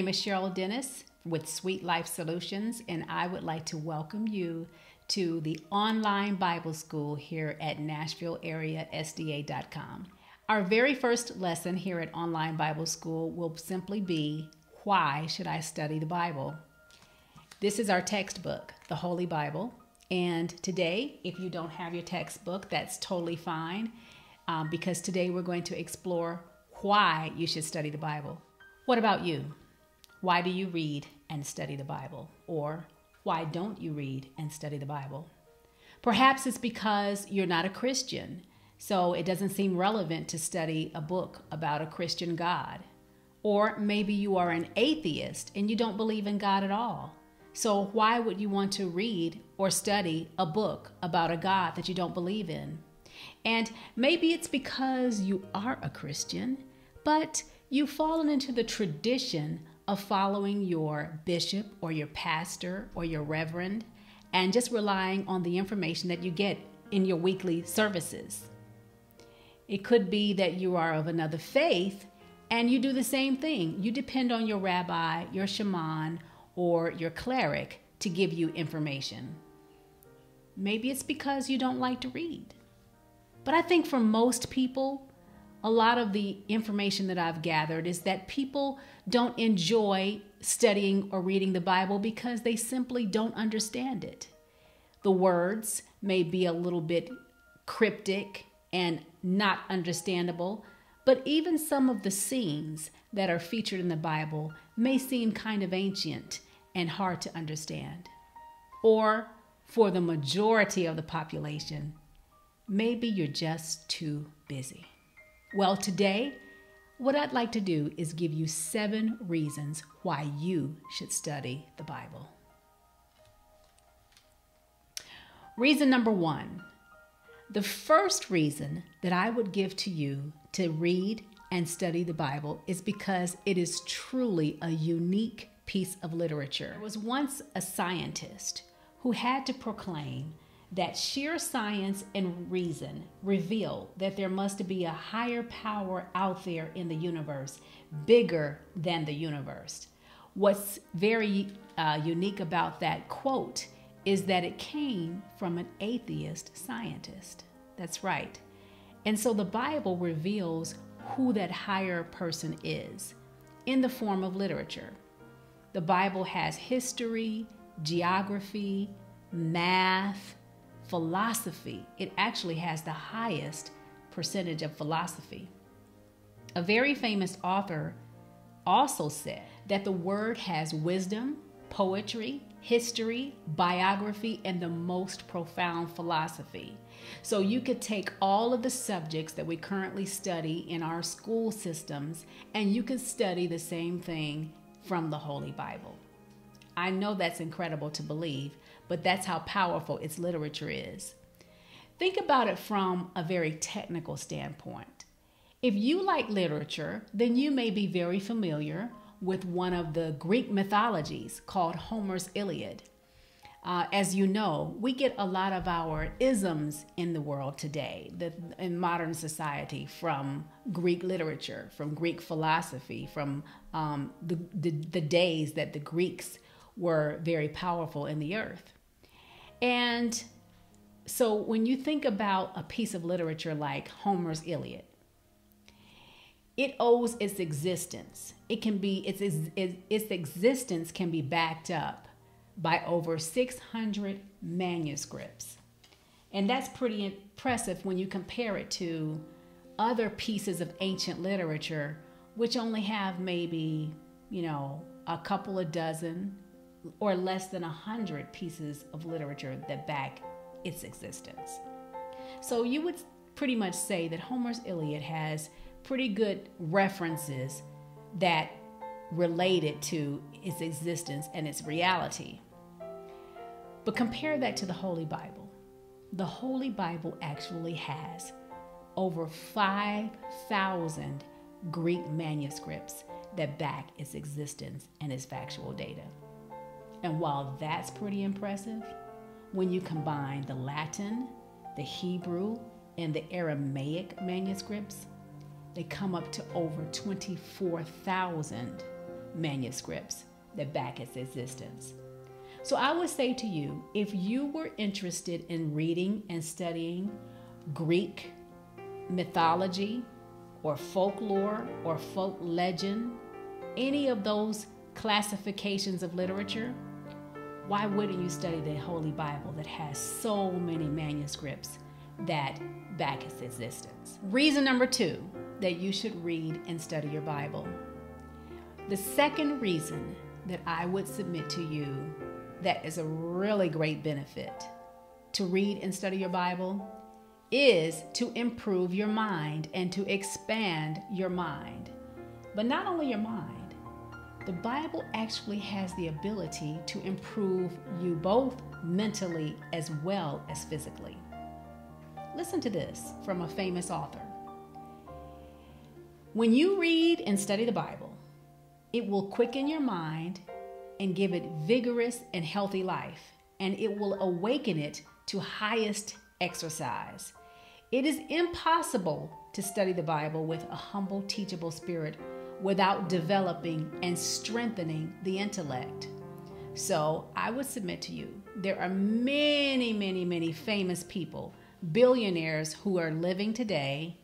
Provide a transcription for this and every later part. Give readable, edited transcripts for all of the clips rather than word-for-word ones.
name is Cheryl Dennis with Sweet Life Solutions, and I would like to welcome you to the online Bible school here at NashvilleAreaSDA.com. Our very first lesson here at Online Bible School will simply be, why should I study the Bible? This is our textbook, the Holy Bible. And today, if you don't have your textbook, that's totally fine, because today we're going to explore why you should study the Bible. What about you? Why do you read and study the Bible? Or why don't you read and study the Bible? Perhaps it's because you're not a Christian, so it doesn't seem relevant to study a book about a Christian God. Or maybe you are an atheist and you don't believe in God at all. So why would you want to read or study a book about a God that you don't believe in? And maybe it's because you are a Christian, but you've fallen into the tradition of following your bishop or your pastor or your reverend and just relying on the information that you get in your weekly services. It could be that you are of another faith and you do the same thing. You depend on your rabbi, your shaman, or your cleric to give you information. Maybe it's because you don't like to read. But I think for most people, a lot of the information that I've gathered is that people don't enjoy studying or reading the Bible because they simply don't understand it. The words may be a little bit cryptic and not understandable, but even some of the scenes that are featured in the Bible may seem kind of ancient and hard to understand. Or for the majority of the population, maybe you're just too busy. Well, today, what I'd like to do is give you 7 reasons why you should study the Bible. Reason number 1. The first reason that I would give to you to read and study the Bible is because it is truly a unique piece of literature. There was once a scientist who had to proclaim that sheer science and reason reveal that there must be a higher power out there in the universe, bigger than the universe. What's very unique about that quote is that it came from an atheist scientist. That's right. And so the Bible reveals who that higher person is in the form of literature. The Bible has history, geography, math, philosophy. It actually has the highest percentage of philosophy. A very famous author also said that the word has wisdom, poetry, history, biography, and the most profound philosophy. So you could take all of the subjects that we currently study in our school systems, and you could study the same thing from the Holy Bible. I know that's incredible to believe, but that's how powerful its literature is. Think about it from a very technical standpoint. If you like literature, then you may be very familiar with one of the Greek mythologies called Homer's Iliad. As you know, we get a lot of our isms in the world today, in modern society, from Greek literature, from Greek philosophy, from the days that the Greeks were very powerful in the earth. And so when you think about a piece of literature like Homer's Iliad, it owes its existence. Its existence can be backed up by over 600 manuscripts. And that's pretty impressive when you compare it to other pieces of ancient literature, which only have maybe, a couple of dozen or less than 100 pieces of literature that back its existence. So you would pretty much say that Homer's Iliad has pretty good references that relate it to its existence and its reality. But compare that to the Holy Bible. The Holy Bible actually has over 5,000 Greek manuscripts that back its existence and its factual data. And while that's pretty impressive, when you combine the Latin, the Hebrew, and the Aramaic manuscripts, they come up to over 24,000 manuscripts that back its existence. So I would say to you, if you were interested in reading and studying Greek mythology or folklore or folk legend, any of those classifications of literature, why wouldn't you study the Holy Bible that has so many manuscripts that back its existence? Reason number 2 that you should read and study your Bible. The second reason that I would submit to you that is a really great benefit to read and study your Bible is to improve your mind and to expand your mind. But not only your mind, the Bible actually has the ability to improve you both mentally as well as physically. Listen to this from a famous author. When you read and study the Bible, it will quicken your mind and give it vigorous and healthy life, and it will awaken it to highest exercise. It is impossible to study the Bible with a humble, teachable spirit without developing and strengthening the intellect. So I would submit to you, there are many, many, many famous people, billionaires who are living today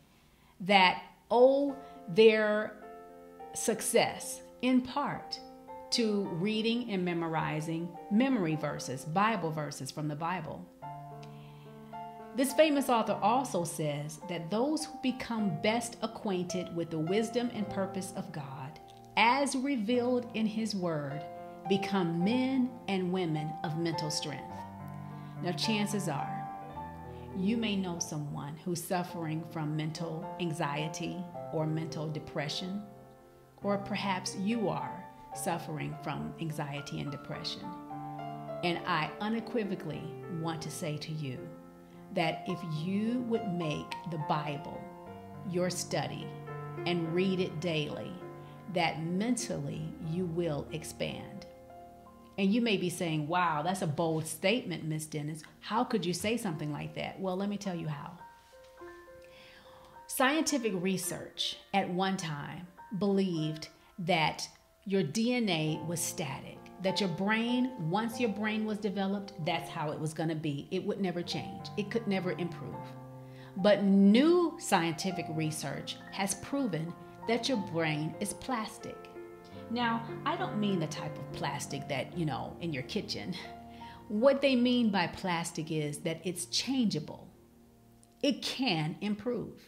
that owe their success in part to reading and memorizing memory verses, Bible verses from the Bible. This famous author also says that those who become best acquainted with the wisdom and purpose of God, as revealed in His Word, become men and women of mental strength. Now, chances are, you may know someone who's suffering from mental anxiety or mental depression, or perhaps you are suffering from anxiety and depression. And I unequivocally want to say to you that if you would make the Bible your study and read it daily, that mentally you will expand. And you may be saying, wow, that's a bold statement, Miss Dennis. How could you say something like that? Well, let me tell you how. Scientific research at one time believed that your DNA was static, that your brain, once your brain was developed, that's how it was going to be. It would never change. It could never improve. But new scientific research has proven that your brain is plastic. Now, I don't mean the type of plastic that, in your kitchen. What they mean by plastic is that it's changeable. It can improve.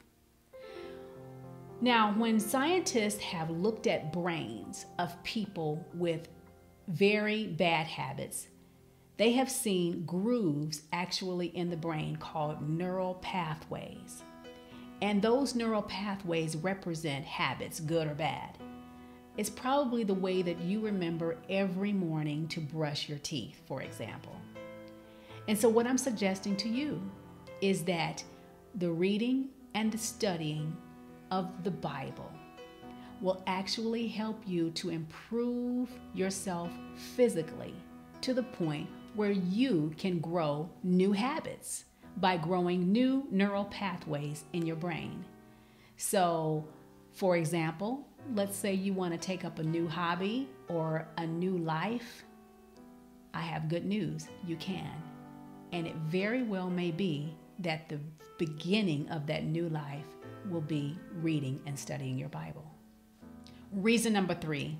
Now, when scientists have looked at brains of people with very bad habits, they have seen grooves actually in the brain called neural pathways. And those neural pathways represent habits, good or bad. It's probably the way that you remember every morning to brush your teeth, for example. And so what I'm suggesting to you is that the reading and the studying of the Bible will actually help you to improve yourself physically to the point where you can grow new habits by growing new neural pathways in your brain. So, for example, let's say you want to take up a new hobby or a new life. I have good news. You can. And it very well may be that the beginning of that new life will be reading and studying your Bible. Reason number 3,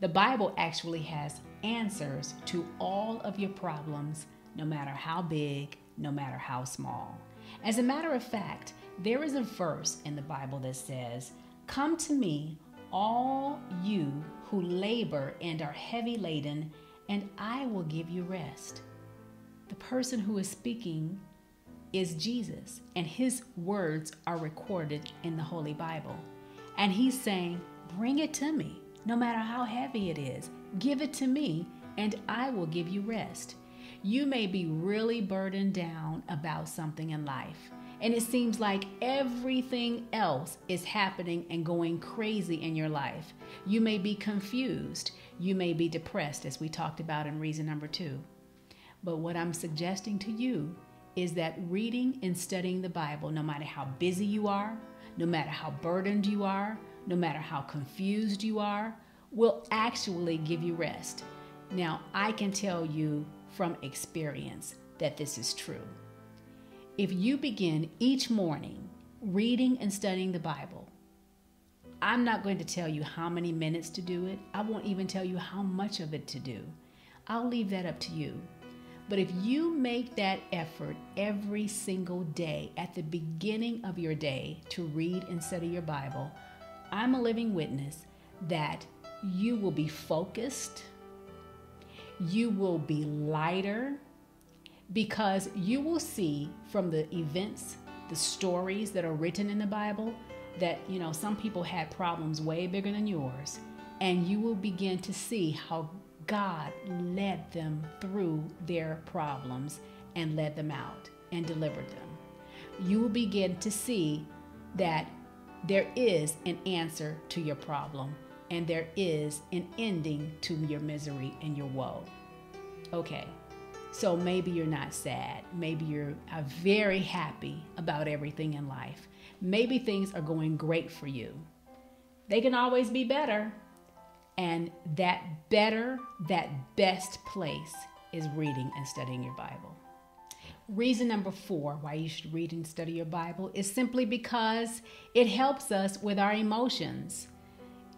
the Bible actually has answers to all of your problems, no matter how big, no matter how small. As a matter of fact, there is a verse in the Bible that says, "Come to me, all you who labor and are heavy laden, and I will give you rest." The person who is speaking is Jesus, and his words are recorded in the Holy Bible. And he's saying, bring it to me, no matter how heavy it is. Give it to me, and I will give you rest. You may be really burdened down about something in life, and it seems like everything else is happening and going crazy in your life. You may be confused. You may be depressed, as we talked about in reason number 2. But what I'm suggesting to you is that reading and studying the Bible, no matter how busy you are, no matter how burdened you are, no matter how confused you are, will actually give you rest. Now, I can tell you from experience that this is true. If you begin each morning reading and studying the Bible, I'm not going to tell you how many minutes to do it. I won't even tell you how much of it to do. I'll leave that up to you. But if you make that effort every single day at the beginning of your day to read and study your Bible, I'm a living witness that you will be focused, you will be lighter, because you will see from the events, the stories that are written in the Bible, that, some people had problems way bigger than yours. And you will begin to see how God led them through their problems and led them out and delivered them. You will begin to see that there is an answer to your problem and there is an ending to your misery and your woe. Okay. So maybe you're not sad. Maybe you're very happy about everything in life. Maybe things are going great for you. They can always be better. And that best place is reading and studying your Bible. Reason number 4 why you should read and study your Bible is simply because it helps us with our emotions.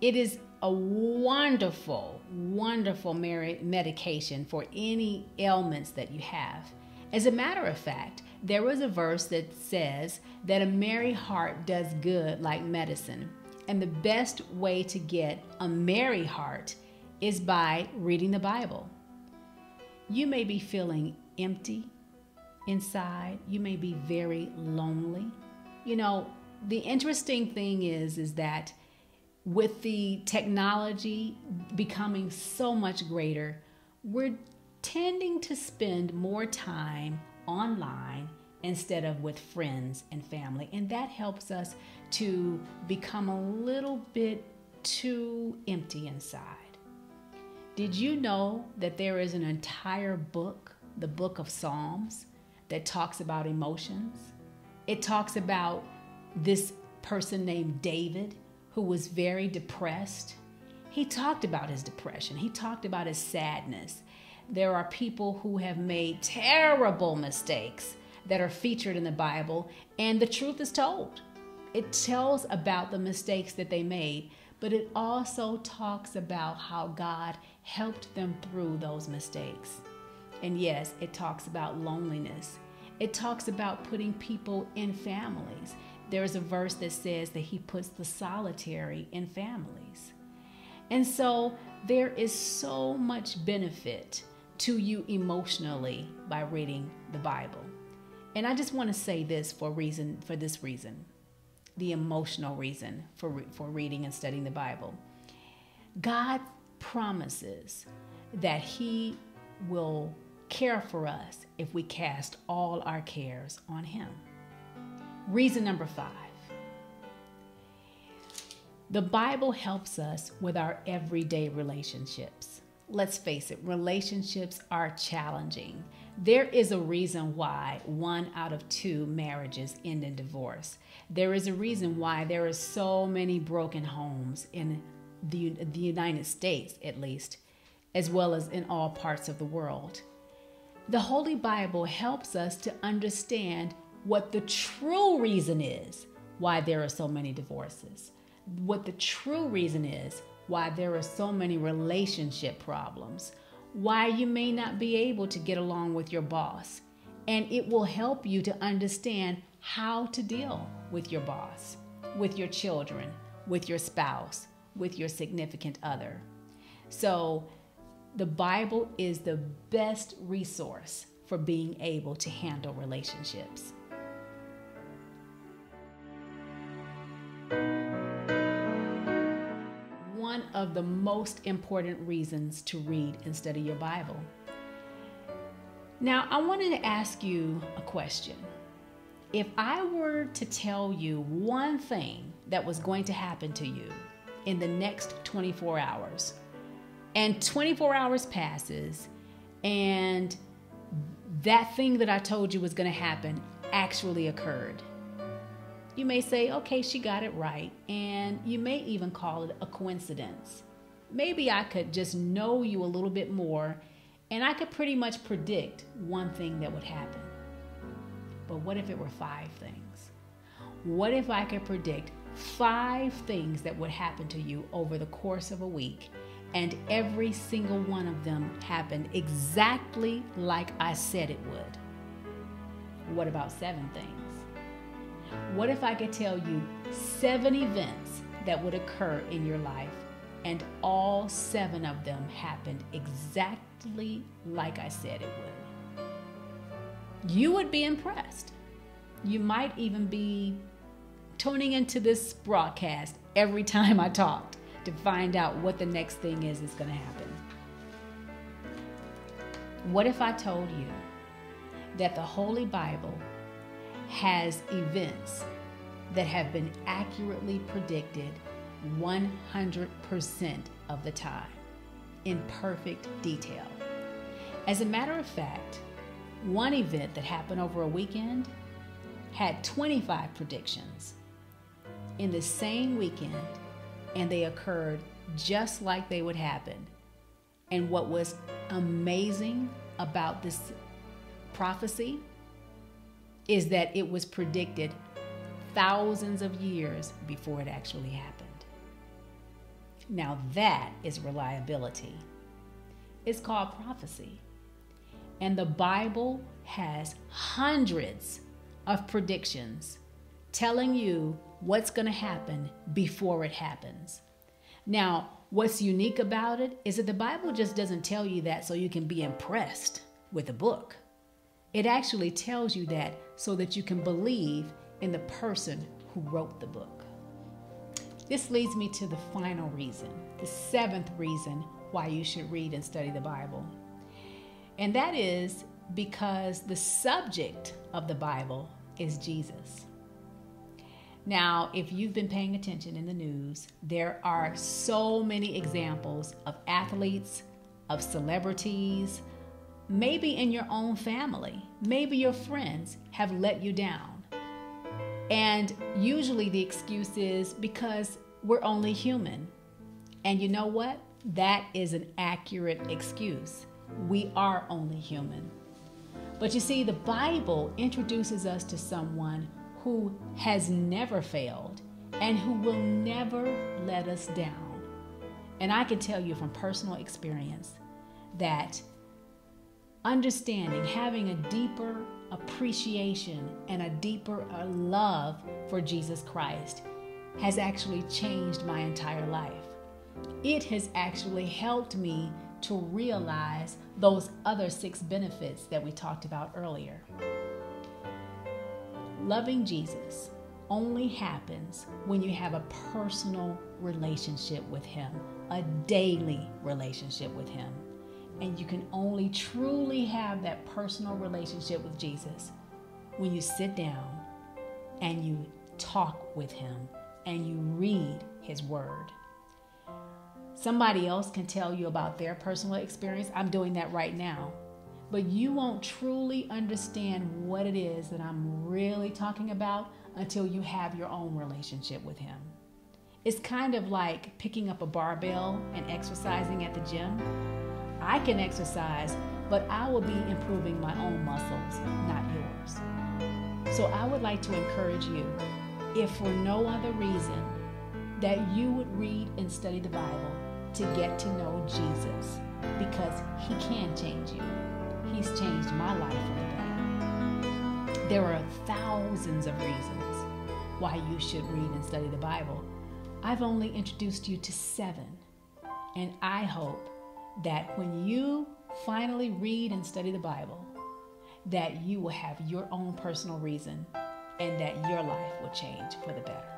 It is a wonderful, wonderful medication for any ailments that you have. As a matter of fact, there was a verse that says that a merry heart does good like medicine. And the best way to get a merry heart is by reading the Bible. You may be feeling empty inside. You may be very lonely. The interesting thing is that with the technology becoming so much greater, we're tending to spend more time online instead of with friends and family. And that helps us to become a little bit too empty inside. Did you know that there is an entire book, the book of Psalms, that talks about emotions? It talks about this person named David who was very depressed. He talked about his depression. He talked about his sadness. There are people who have made terrible mistakes that are featured in the Bible, and the truth is told. It tells about the mistakes that they made, but it also talks about how God helped them through those mistakes. And yes, it talks about loneliness. It talks about putting people in families. There's a verse that says that he puts the solitary in families. And so there is so much benefit to you emotionally by reading the Bible. And I just want to say this for this reason, the emotional reason for reading and studying the Bible. God promises that he will care for us if we cast all our cares on him. Reason number 5. The Bible helps us with our everyday relationships. Let's face it, relationships are challenging. There is a reason why 1 out of 2 marriages end in divorce. There is a reason why there are so many broken homes in the United States, at least, as well as in all parts of the world. The Holy Bible helps us to understand what the true reason is why there are so many divorces, what the true reason is why there are so many relationship problems, why you may not be able to get along with your boss. And it will help you to understand how to deal with your boss, with your children, with your spouse, with your significant other. So the Bible is the best resource for being able to handle relationships. One of the most important reasons to read and study your Bible. Now, I wanted to ask you a question. If I were to tell you one thing that was going to happen to you in the next 24 hours, and 24 hours passes, and that thing that I told you was going to happen actually occurred, you may say, okay, she got it right. And you may even call it a coincidence. maybe I could just know you a little bit more and I could pretty much predict one thing that would happen. But what if it were 5 things? What if I could predict 5 things that would happen to you over the course of a week, and every single one of them happened exactly like I said it would? What about 7 things? What if I could tell you 7 events that would occur in your life, and all 7 of them happened exactly like I said it would? You would be impressed. You might even be tuning into this broadcast every time I talked to find out what the next thing is that's going to happen. What if I told you that the Holy Bible has events that have been accurately predicted 100% of the time in perfect detail? As a matter of fact, one event that happened over a weekend had 25 predictions in the same weekend, and they occurred just like they would happen. And what was amazing about this prophecy is that it was predicted thousands of years before it actually happened. Now that is reliability. It's called prophecy. And the Bible has hundreds of predictions telling you what's going to happen before it happens. Now, what's unique about it is that the Bible just doesn't tell you that so you can be impressed with the book. It actually tells you that so that you can believe in the person who wrote the book. This leads me to the final reason, the 7th reason why you should read and study the Bible. And that is because the subject of the Bible is Jesus. Now, if you've been paying attention in the news, there are so many examples of athletes, of celebrities, maybe in your own family, maybe your friends have let you down. And usually the excuse is because we're only human. And you know what? That is an accurate excuse. We are only human. But you see, the Bible introduces us to someone who has never failed and who will never let us down. And I can tell you from personal experience that understanding, having a deeper appreciation and a deeper love for Jesus Christ has actually changed my entire life. It has actually helped me to realize those other 6 benefits that we talked about earlier. Loving Jesus only happens when you have a personal relationship with Him, a daily relationship with Him. And you can only truly have that personal relationship with Jesus when you sit down and you talk with Him and you read His Word. Somebody else can tell you about their personal experience. I'm doing that right now. But you won't truly understand what it is that I'm really talking about until you have your own relationship with Him. It's kind of like picking up a barbell and exercising at the gym. I can exercise, but I will be improving my own muscles, not yours. So I would like to encourage you, if for no other reason, that you would read and study the Bible to get to know Jesus, because He can change you. He's changed my life for the better. There are thousands of reasons why you should read and study the Bible. I've only introduced you to 7, and I hope that when you finally read and study the Bible, that you will have your own personal reason and that your life will change for the better.